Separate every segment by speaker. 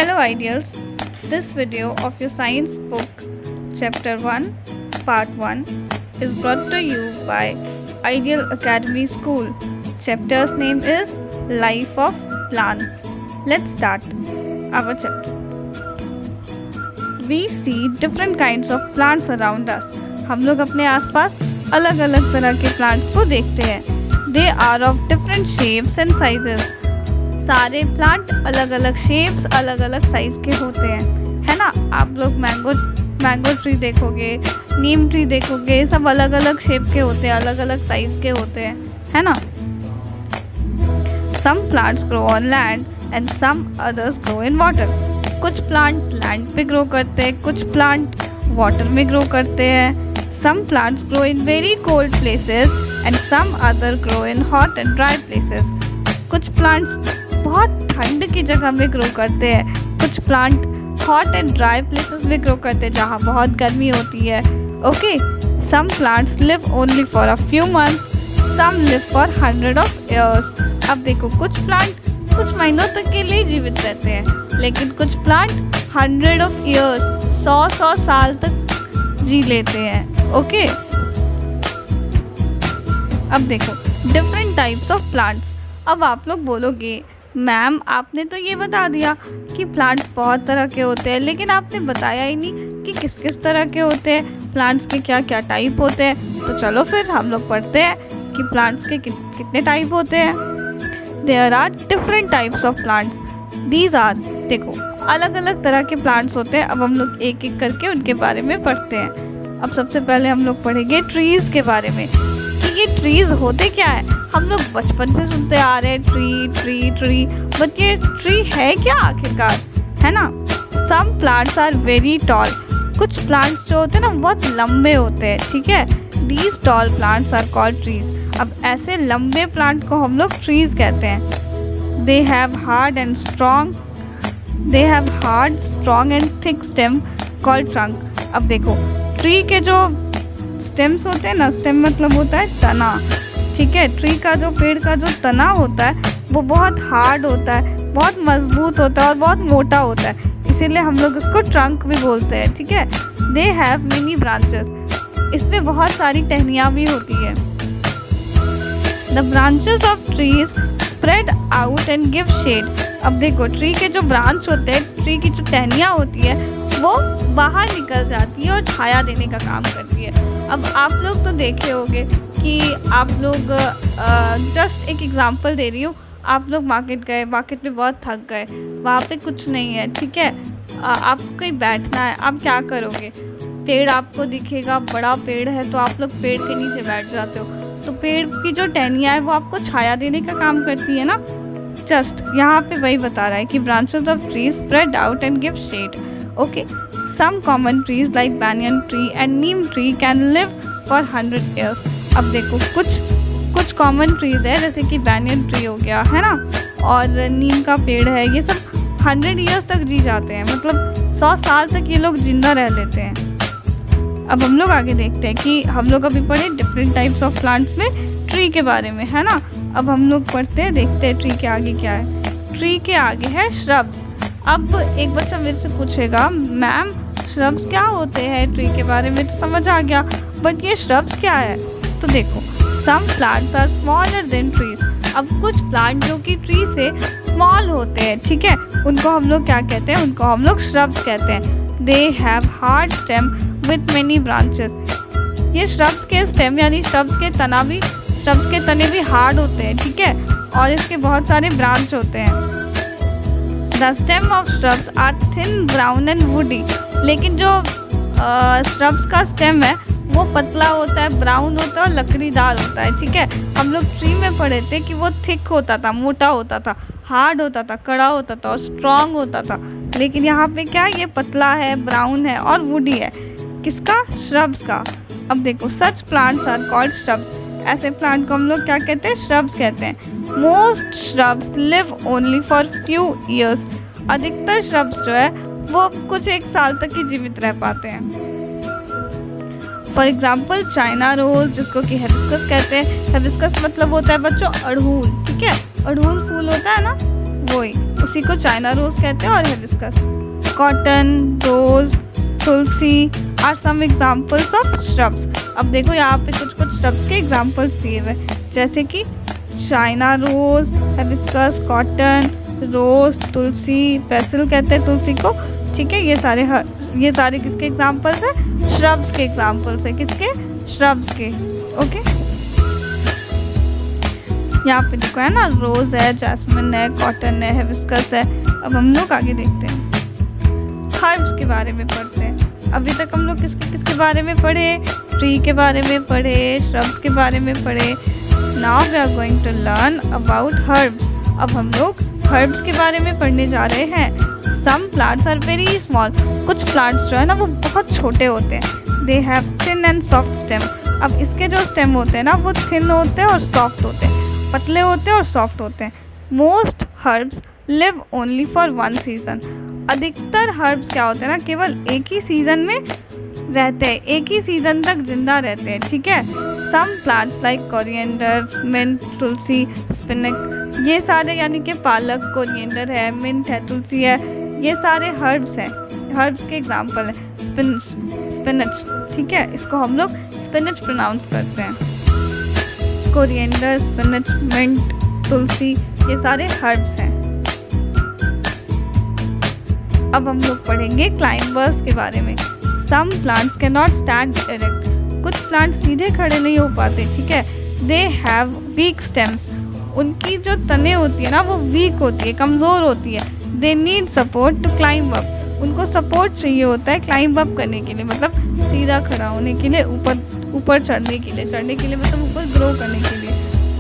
Speaker 1: Hello ideals, this video of your science book chapter 1 part 1 is brought to you by Ideal Academy School. Chapter's name is Life of Plants. Let's start our chapter. We see different kinds of plants around us. हम लोग अपने आसपास अलग अलग तरह के plants को देखते हैं. They are of different shapes and sizes. सारे प्लांट अलग अलग शेप्स अलग अलग साइज के होते हैं, है ना. आप लोग मैंगो ट्री देखोगे, नीम ट्री देखोगे, सब अलग अलग शेप के होते हैं, अलग अलग साइज के होते हैं, है ना. Some plants grow on land and some others grow in water. कुछ प्लांट लैंड पे ग्रो करते हैं, कुछ प्लांट वाटर में ग्रो करते हैं. Some plants grow in very cold places and some other grow in hot and dry places. कुछ plants बहुत ठंड की जगह में ग्रो करते हैं, कुछ plant hot and dry places में ग्रो करते हैं जहाँ बहुत गर्मी होती है. Okay, some plants live only for a few months, some live for 100 of years. अब देखो, कुछ प्लांट कुछ महीनों तक के लिए जीवित रहते हैं, लेकिन कुछ प्लांट 100 of years 100 साल तक जी लेते हैं. ओके, अब देखो डिफरेंट टाइप्स ऑफ प्लांट्स. अब आप लोग बोलोगे मैम आपने तो ये बता दिया कि प्लांट्स बहुत तरह के होते हैं, लेकिन आपने बताया ही नहीं कि किस किस तरह के होते हैं, प्लांट्स के क्या क्या टाइप होते हैं. तो चलो फिर हम लोग पढ़ते हैं कि प्लांट्स के कितने टाइप होते हैं. There are different types of plants. These are, देखो अलग अलग तरह के प्लांट्स होते हैं. अब हम लोग एक एक करके उनके बारे में पढ़ते हैं. अब सबसे पहले हम लोग पढ़ेंगे ट्रीज़ के बारे में कि ये ट्रीज़ होते क्या है. हम लोग बचपन से सुनते आ रहे हैं ट्री ट्री ट्री, बट ये ट्री है क्या आखिरकार, है ना. Some plants are very tall. कुछ प्लांट्स जो होते हैं ना बहुत लंबे होते हैं, ठीक है. These tall plants are called trees. अब ऐसे लंबे प्लांट को हम लोग ट्रीज कहते हैं. They have hard strong and thick stem called trunk. अब देखो ट्री के जो स्टेम्स होते हैं ना, स्टेम मतलब होता है तना, ठीक है. ट्री का जो पेड़ का जो तना होता है वो बहुत हार्ड होता है, बहुत मजबूत होता है और बहुत मोटा होता है, इसीलिए हम लोग उसको ट्रंक भी बोलते हैं, ठीक है. They have many branches. इसमें बहुत सारी टहनियाँ भी होती है. The branches of trees spread out and give shade. अब देखो ट्री के जो ब्रांच होते हैं, ट्री की जो टहनियाँ होती है वो बाहर निकल जाती है और छाया देने का काम करती है. अब आप लोग तो देखे होंगे कि आप लोग जस्ट एक एग्जांपल दे रही हूँ. आप लोग मार्केट गए, मार्केट में बहुत थक गए, वहाँ पे कुछ नहीं है, ठीक है. आपको कहीं बैठना है, आप क्या करोगे. पेड़ आपको दिखेगा, बड़ा पेड़ है तो आप लोग पेड़ के नीचे बैठ जाते हो. तो पेड़ की जो टहनियाँ है वो आपको छाया देने का काम करती है ना. जस्ट यहाँ पे वही बता रहा है कि branches of trees spread out and give shade. Okay, some common trees like banyan tree and neem tree can live for 100 years. अब देखो कुछ कॉमन ट्रीज है जैसे कि banyan tree हो गया, है ना, और नीम का पेड़ है, ये सब 100 ईयर्स तक जी जाते हैं, मतलब 100 साल तक ये लोग जिंदा रह लेते हैं. अब हम लोग आगे देखते हैं कि हम लोग अभी पढ़े डिफरेंट टाइप्स ऑफ प्लांट्स में ट्री के बारे में, है ना. अब हम लोग पढ़ते हैं, देखते हैं ट्री के आगे क्या है. ट्री के आगे है श्रब्स. अब एक बच्चा मेरे से पूछेगा मैम श्रब्स क्या होते हैं. ट्री के बारे में तो समझ आ गया, बट ये श्रब्स क्या है. तो देखो some plants are smaller than trees. अब कुछ प्लांट जो कि ट्री से स्मॉल होते हैं, ठीक है, उनको हम लोग क्या कहते हैं, उनको हम लोग श्रब्स कहते हैं. They have hard stem with many branches. ये श्रब्स के स्टेम यानी श्रब्स के तने भी हार्ड होते हैं, ठीक है, और इसके बहुत सारे ब्रांच होते हैं. The stem of shrubs are thin, brown and woody. लेकिन जो shrubs का stem है वो पतला होता है, ब्राउन होता है और लकड़ीदार होता है, ठीक है. हम लोग ट्री में पढ़े थे कि वो थिक होता था, मोटा होता था, हार्ड होता था, कड़ा होता था और स्ट्रॉन्ग होता था. लेकिन यहाँ पे क्या, ये पतला है, ब्राउन है और वुडी है. किसका, श्रब्स का. अब देखो such plants are called shrubs. ऐसे प्लांट को हम लोग क्या कहते हैं, श्रब्स कहते हैं. Most shrubs live only for few years. अधिकतर श्रब्स जो है वो कुछ एक साल तक ही जीवित रह पाते हैं. फॉर एग्जाम्पल चाइना रोज, जिसको कि हिबिस्कस कहते हैं. हिबिस्कस मतलब होता है बच्चों अड़हुल, ठीक है, अड़हुल फूल होता है ना, वही. उसी को चाइना रोज कहते हैं और hibiscus. Cotton, rose, tulsi are some examples of shrubs. अब देखो यहाँ पे कुछ कुछ श्रब्स के एग्जाम्पल्स दिए हुए, जैसे कि China rose, hibiscus, cotton, rose, तुलसी, बेसिल कहते हैं तुलसी को, ठीक है। ये सारे किसके एग्जाम्पल्स हैं? श्रब्स के एग्जाम्पल्स है। किसके? श्रब्स के। ओके, यहाँ पे देखो है ना, रोज है, जैस्मिन है, कॉटन है, हिबिस्कस है। अब हम लोग आगे देखते हैं, हर्ब्स के बारे में पढ़ते हैं। अभी तक हम लोग किसके बारे में पढ़े? ट्री के बारे में पढ़े, श्रब्स के बारे में पढ़े। Now we are going to learn about herbs. अब हम लोग हर्ब्स के बारे में पढ़ने जा रहे हैं। Some plants are very small. कुछ प्लांट्स जो है ना वो बहुत छोटे होते हैं। They have thin and soft stem. अब इसके जो स्टेम होते हैं ना वो थिन होते हैं और सॉफ्ट होते हैं, पतले होते हैं और सॉफ्ट होते हैं। Most herbs live only for one season. अधिकतर हर्ब्स क्या होते हैं ना, केवल एक ही सीजन में रहते हैं, एक ही सीजन तक जिंदा रहते हैं, ठीक है। Some plants like coriander, mint, tulsi, spinach, ये सारे यानी कि पालक, कोरिएंडर है, मिंट है, तुलसी है, ये सारे हर्ब्स हैं। हर्ब्स के एग्जाम्पल है। स्पिनच, ठीक है, इसको हम लोग स्पिनच प्रोनाउंस करते हैं। कोरिएंडर, स्पिनच, मिंट, तुलसी, ये सारे हर्ब्स हैं। अब हम लोग पढ़ेंगे क्लाइंबर्स के बारे में। Some plants can not stand erect. कुछ प्लांट सीधे खड़े नहीं हो पाते, ठीक है। They have weak stems. उनकी जो तने होती है ना वो वीक होती है, कमज़ोर होती है। They need support to climb up. उनको सपोर्ट चाहिए होता है क्लाइंब अप करने के लिए, मतलब सीधा खड़ा होने के लिए, ऊपर चढ़ने के लिए मतलब ऊपर ग्रो करने के लिए।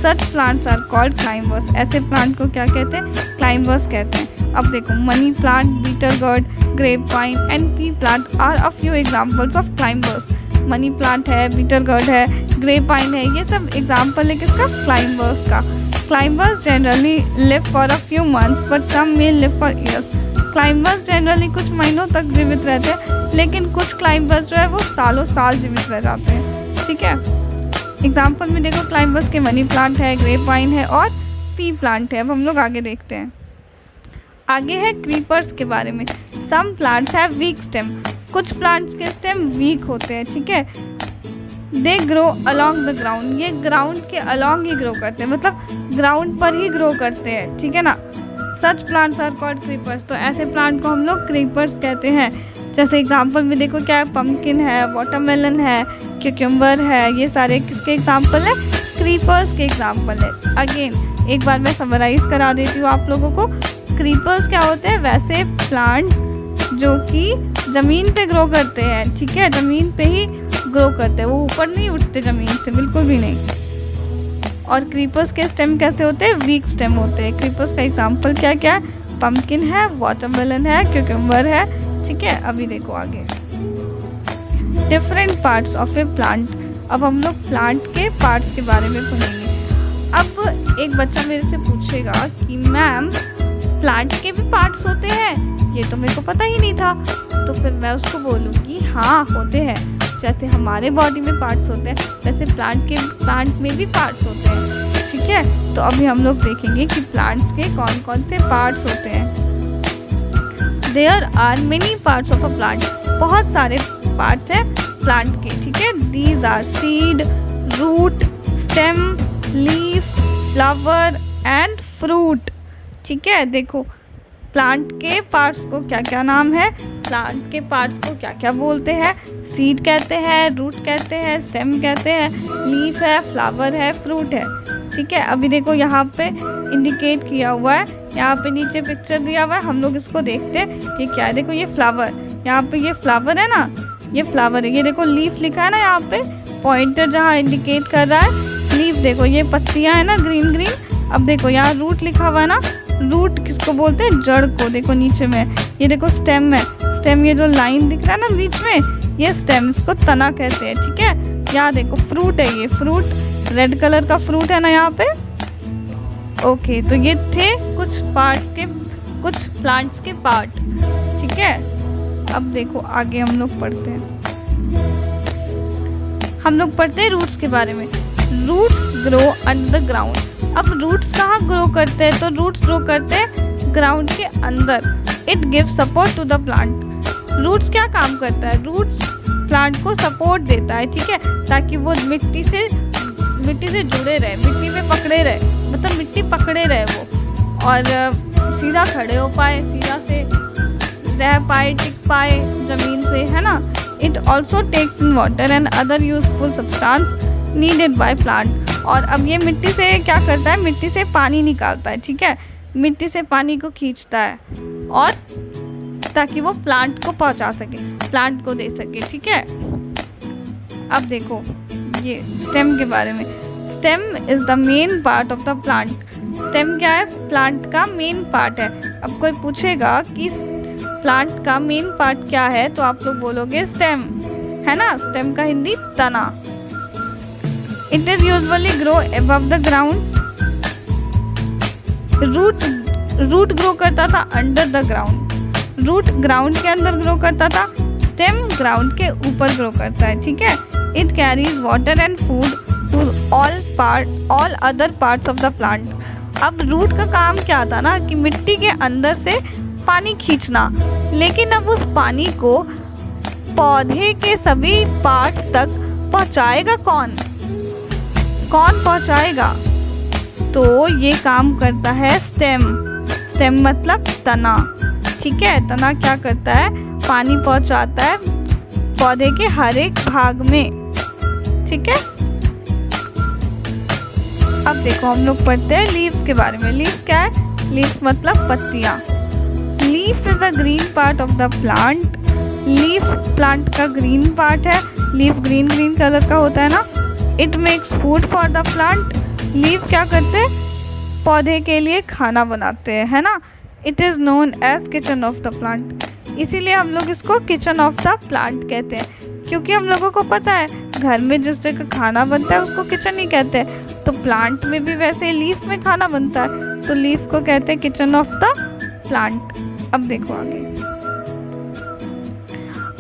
Speaker 1: Such plants are called climbers. ऐसे प्लांट को क्या कहते हैं? क्लाइंबर्स कहते हैं। अब देखो, money plant, bitter gourd, grape vine and pea plant are a few examples of climbers. Money plant है, बीटर गर्ड है, ग्रेप वाइन है, ये सब एग्जाम्पल है किसका? क्लाइंबर्स का। Climbers generally live for a few months but some may live for years. Climbers generally कुछ महीनों तक जीवित रहते हैं, लेकिन कुछ क्लाइंबर्स जो है वो सालों साल जीवित रह जाते हैं, ठीक है। एग्जाम्पल में देखो, क्लाइंबर्स के मनी प्लांट है, ग्रेप वाइन है और पी प्लांट है। अब हम लोग आगे देखते हैं। आगे है क्रीपर्स के बारे में। Some plants have weak stem. कुछ प्लांट्स के स्टेम वीक होते हैं, ठीक है। They grow along the ground. ये ग्राउंड के अलॉन्ग ही ग्रो करते हैं, मतलब ग्राउंड पर ही ग्रो करते हैं, ठीक है ना। Such plants are called creepers. तो ऐसे प्लांट को हम लोग क्रीपर्स कहते हैं। जैसे एग्जाम्पल में देखो क्या है, पम्पकिन है, वाटरमेलन है, क्यूकम्बर है, ये सारे किसके एग्जाम्पल है? क्रीपर्स के एग्जाम्पल है। अगेन एक बार मैं समराइज करा देती हूँ आप लोगों को। क्रीपर्स क्या होते हैं? वैसे प्लांट जो कि ज़मीन पे ग्रो करते हैं, ठीक है, ज़मीन पे ही ग्रो करते हैं, वो ऊपर नहीं उठते ज़मीन से, बिल्कुल भी नहीं। और क्रीपर्स के स्टेम कैसे होते हैं? वीक स्टेम होते हैं। क्रीपर्स का एग्जाम्पल क्या क्या है? पम्पकिन है, वाटरमेलन है, क्यूकम्बर है, ठीक है। अभी देखो आगे, different parts of A plant. अब हम लोग प्लांट के पार्ट्स के बारे में पढ़ेंगे। अब एक बच्चा मेरे से पूछेगा कि मैम प्लांट के भी पार्ट्स होते हैं, ये तो मेरे को पता ही नहीं था। तो फिर मैं उसको बोलूँगी हाँ होते हैं। जैसे हमारे बॉडी में पार्ट्स होते हैं वैसे प्लांट में भी पार्ट्स होते हैं, ठीक है। तो अभी हम लोग देखेंगे कि प्लांट्स के कौन कौन से पार्ट्स होते हैं। There are many parts of a plant. बहुत सारे पार्ट्स हैं प्लांट के, ठीक है। These are seed, root, stem, leaf, flower and fruit, ठीक है। देखो प्लांट के पार्ट्स को क्या क्या नाम है, प्लांट के पार्ट्स को क्या क्या बोलते हैं? सीड कहते हैं, रूट कहते हैं, स्टेम कहते हैं, लीफ है, फ्लावर है, फ्रूट है, ठीक है। अभी देखो यहाँ पे इंडिकेट किया हुआ है, यहाँ पे नीचे पिक्चर दिया हुआ है, हम लोग इसको देखते हैं कि क्या है। देखो ये फ्लावर, यहाँ पे ये फ्लावर है ना, ये फ्लावर है। ये देखो लीफ लिखा है ना, यहाँ पे पॉइंटर जहाँ इंडिकेट कर रहा है लीफ। देखो ये पत्तियाँ है ना ग्रीन ग्रीन। अब देखो यहाँ रूट लिखा हुआ है ना, रूट किसको बोलते हैं? जड़ को। देखो नीचे में ये देखो स्टेम है, स्टेम ये जो लाइन दिख रहा है ना बीच में, ये स्टेम, इसको तना कहते हैं, ठीक है। यहाँ देखो फ्रूट है, ये फ्रूट रेड कलर का फ्रूट है ना यहाँ पे। ओके, तो ये थे कुछ प्लांट्स के पार्ट, ठीक है। अब देखो आगे हम लोग पढ़ते हैं। हम लोग पढ़ते हैं रूट्स के बारे में। Roots grow under the ground. अब रूट्स कहाँ ग्रो करते हैं? तो रूट्स ग्रो करते हैं ग्राउंड के अंदर। It gives support to the plant. Roots क्या काम करता है? रूट्स प्लांट को सपोर्ट देता है, ठीक है, ताकि वो मिट्टी से जुड़े रहे, मिट्टी में पकड़े रहे, मतलब मिट्टी पकड़े रहे वो, और सीधा खड़े हो पाए, सीधा से रह पाए, टिक पाए जमीन से, है ना। It also takes in water and other useful substance needed by plant. और अब ये मिट्टी से क्या करता है? मिट्टी से पानी निकालता है, ठीक है, मिट्टी से पानी को खींचता है, और ताकि वो प्लांट को पहुंचा सके, प्लांट को दे सके, ठीक है। अब देखो ये स्टेम के बारे में। Stem is the main part of the plant. Stem क्या है? प्लांट का मेन पार्ट है। अब कोई पूछेगा कि प्लांट का मेन पार्ट क्या है, तो आप लोग बोलोगे स्टेम, है ना। स्टेम का हिंदी तना। It is usually grow above the ground. Root grow करता था under the ground. Root ground के अंदर ग्रो करता था, स्टेम ग्राउंड के ऊपर ग्रो करता है, ठीक है। It carries water and food to all other parts of the plant. अब रूट का काम क्या था ना, कि मिट्टी के अंदर से पानी खींचना, लेकिन अब उस पानी को पौधे के सभी पार्ट्स तक पहुंचाएगा कौन पहुंचाएगा? तो ये काम करता है स्टेम। स्टेम मतलब तना, ठीक है। तना क्या करता है? पानी पहुंचाता है पौधे के हर एक भाग में, ठीक है। अब देखो हम लोग पढ़ते हैं लीव्स के बारे में। लीव्स क्या है? लीव्स मतलब पत्तियां। Leaf is the green part of the plant. Leaf plant का ग्रीन पार्ट है। लीफ ग्रीन कलर का होता है ना। It makes food for the plant. Leaf क्या करते हैं? पौधे के लिए खाना बनाते हैं, है ना। It is known as kitchen of the plant. इसीलिए हम लोग इसको किचन ऑफ द प्लांट कहते हैं, क्योंकि हम लोगों को पता है घर में जिस जगह खाना बनता है उसको किचन ही कहते हैं। तो प्लांट में भी वैसे लीफ में खाना बनता है, तो लीफ को कहते हैं किचन ऑफ द प्लांट। अब देखो आगे।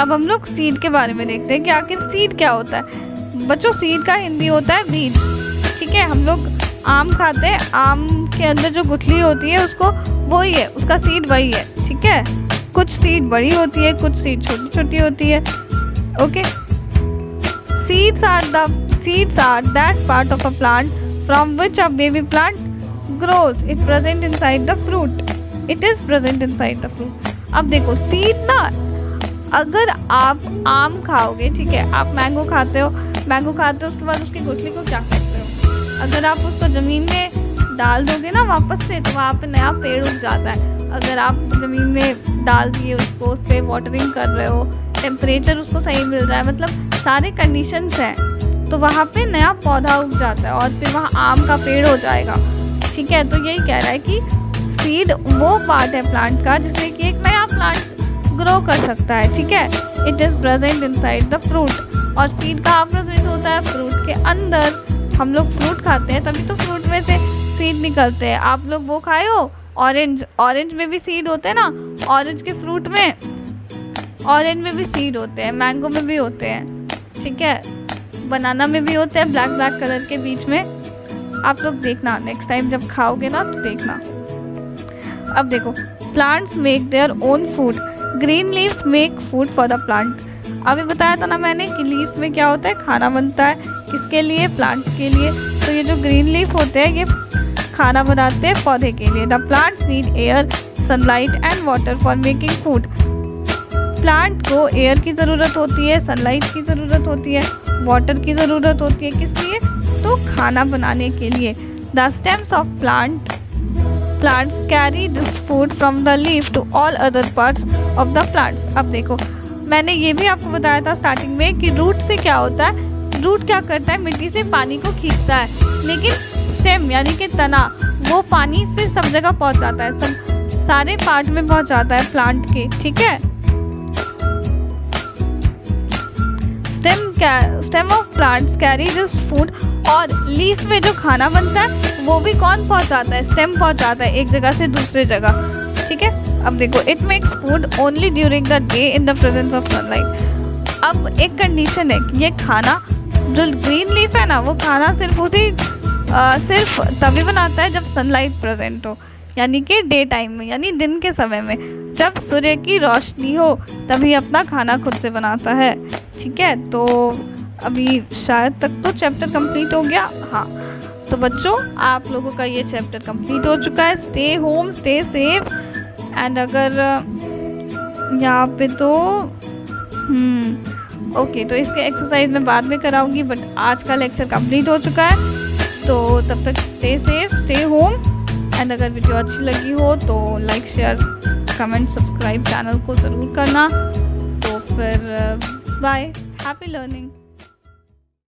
Speaker 1: अब हम लोग सीड के बारे में देखते हैं कि आखिर सीड क्या होता है। बच्चों सीड का हिंदी होता है बीज, ठीक है। हम लोग आम खाते हैं, आम के अंदर जो गुठली होती है उसको वही है, उसका सीड वही है, ठीक है। कुछ सीड बड़ी होती है, कुछ सीड छोटी छोटी होती है, okay. Seeds are that part of a plant from which a baby plant grows. It present inside the fruit. It is present inside the fruit. अब देखो सीड ना, अगर आप आम खाओगे, ठीक है, आप मैंगो खाते हो, उसके बाद उसकी गुठली को क्या करते हो? अगर आप उसको ज़मीन में डाल दोगे ना वापस से, तो वहाँ पे नया पेड़ उग जाता है। अगर आप ज़मीन में डाल दिए उसको, उस पर वाटरिंग कर रहे हो, टेम्परेचर उसको सही मिल रहा है, मतलब सारे कंडीशंस हैं, तो वहाँ पे नया पौधा उग जाता है और फिर वहाँ आम का पेड़ हो जाएगा, ठीक है। तो यही कह रहा है कि सीड वो पार्ट है प्लांट का जिसमें कि एक नया प्लांट ग्रो कर सकता है, ठीक है। It is present inside the fruit. और सीड का प्रेजेंट होता है फ्रूट के अंदर। हम लोग फ्रूट खाते हैं तभी तो फ्रूट में से सीड निकलते हैं। आप लोग वो खाए हो ऑरेंज में भी सीड होते हैं ना, ऑरेंज के फ्रूट में ऑरेंज में भी सीड होते हैं, मैंगो में भी होते हैं, ठीक है, बनाना में भी होते हैं ब्लैक कलर के बीच में। आप लोग देखना नेक्स्ट टाइम जब खाओगे ना तो देखना। अब देखो plants make their own food. Green leaves make food for the plant. अभी बताया था ना मैंने कि लीव्स में क्या होता है, खाना बनता है, किसके लिए? प्लांट के लिए। तो ये जो ग्रीन लीफ होते हैं ये खाना बनाते हैं पौधे के लिए। The plants need air, sunlight and water for making food. Plant को एयर की ज़रूरत होती है, सनलाइट की ज़रूरत होती है, वाटर की ज़रूरत होती है, किस लिए? तो खाना बनाने के लिए। The stems of plants carry this food from the leaf to all other parts of the plants। अब देखो मैंने ये भी आपको बताया था स्टार्टिंग में कि रूट से क्या होता है, रूट क्या करता है, मिट्टी से पानी को खींचता है, लेकिन स्टेम यानी कि तना वो पानी फिर सब जगह पहुंचाता है, सब सारे पार्ट में पहुंचाता है प्लांट के, ठीक है। Stem of plants carry this food. और लीफ में जो खाना बनता है वो भी कौन पहुंचाता है? स्टेम पहुंचाता है एक जगह से दूसरे जगह, ठीक है। अब देखो it makes food only during the day in the presence of sunlight. अब एक कंडीशन है कि ये खाना जो ग्रीन लीफ है ना, वो खाना सिर्फ तभी बनाता है जब सनलाइट प्रेजेंट हो, यानी कि डे टाइम में, यानी दिन के समय में, जब सूर्य की रोशनी हो तभी अपना खाना खुद से बनाता है। ठीक है, तो अभी शायद तक तो चैप्टर कंप्लीट हो गया। हाँ, तो बच्चों आप लोगों का ये चैप्टर कंप्लीट हो चुका है। Stay home, stay safe. And अगर यहाँ पे तो ओके, तो इसके एक्सरसाइज मैं बाद में कराऊंगी, बट आज का लेक्चर कंप्लीट हो चुका है। तो तब तक stay safe, stay home. And अगर वीडियो अच्छी लगी हो तो like, share, comment, subscribe channel को ज़रूर करना। तो फिर बाय, हैप्पी लर्निंग।